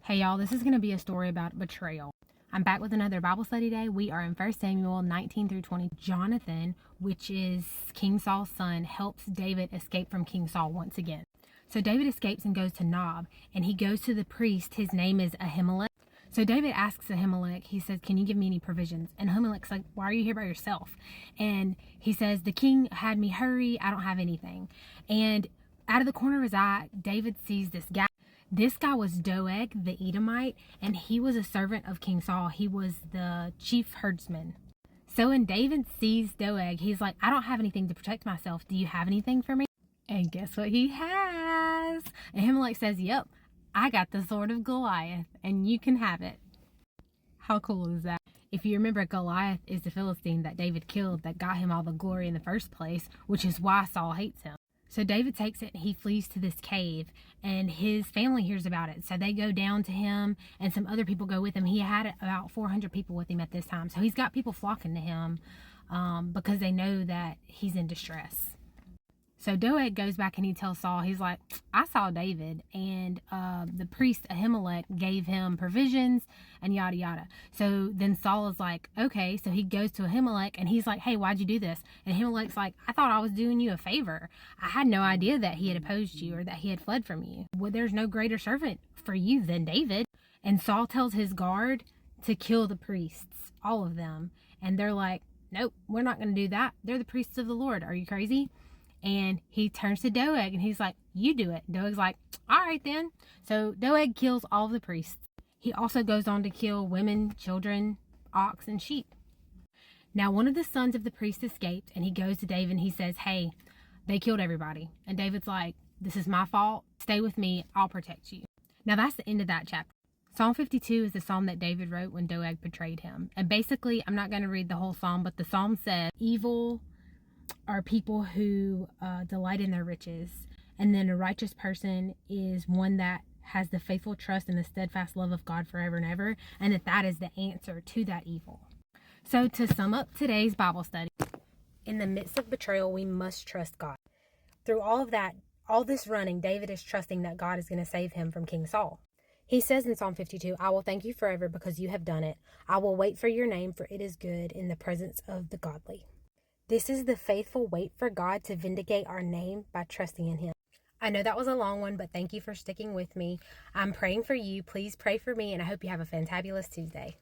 Hey y'all, this is going to be a story about betrayal. I'm back with another Bible study day. We are in 1 Samuel 19 through 20. Jonathan, which is King Saul's son, helps David escape from King Saul once again. So David escapes and goes to Nob, and he goes to the priest. His name is Ahimelech. So David asks Ahimelech, he says, can you give me any provisions? And Ahimelech's like, why are you here by yourself? And he says, the king had me hurry. I don't have anything. And out of the corner of his eye, David sees this guy. This guy was Doeg, the Edomite, and he was a servant of King Saul. He was the chief herdsman. So when David sees Doeg, he's like, I don't have anything to protect myself. Do you have anything for me? And guess what he has? And Ahimelech says, yep, I got the sword of Goliath, and you can have it. How cool is that? If you remember, Goliath is the Philistine that David killed that got him all the glory in the first place, which is why Saul hates him. So David takes it and he flees to this cave, and his family hears about it. So they go down to him, and some other people go with him. He had about 400 people with him at this time. So he's got people flocking to him because they know that he's in distress. So Doeg goes back and he tells Saul, he's like, I saw David, and the priest Ahimelech gave him provisions and yada yada. So then Saul is like, okay. So he goes to Ahimelech and he's like, hey, why'd you do this? And Ahimelech's like, I thought I was doing you a favor. I had no idea that he had opposed you or that he had fled from you. Well, there's no greater servant for you than David. And Saul tells his guard to kill the priests, all of them. And they're like, nope, we're not going to do that. They're the priests of the Lord. Are you crazy? And he turns to Doeg and he's like, you do it. Doeg's like, all right then. So Doeg kills all of the priests. He also goes on to kill women, children, ox, and sheep. Now one of the sons of the priest escaped, and he goes to David and he says, hey, they killed everybody. And David's like, this is my fault. Stay with me. I'll protect you. Now that's the end of that chapter. Psalm 52 is the psalm that David wrote when Doeg betrayed him. And basically, I'm not going to read the whole psalm, but the psalm says, evil are people who delight in their riches, and then a righteous person is one that has the faithful trust and the steadfast love of God forever and ever, and that is the answer to that evil. So to sum up today's Bible study, in the midst of betrayal, we must trust God. Through all of that, all this running, David is trusting that God is going to save him from King Saul. He says in Psalm 52, I will thank you forever because you have done it. I will wait for your name, for it is good in the presence of the godly. This is the faithful wait for God to vindicate our name by trusting in Him. I know that was a long one, but thank you for sticking with me. I'm praying for you. Please pray for me, and I hope you have a fantabulous Tuesday.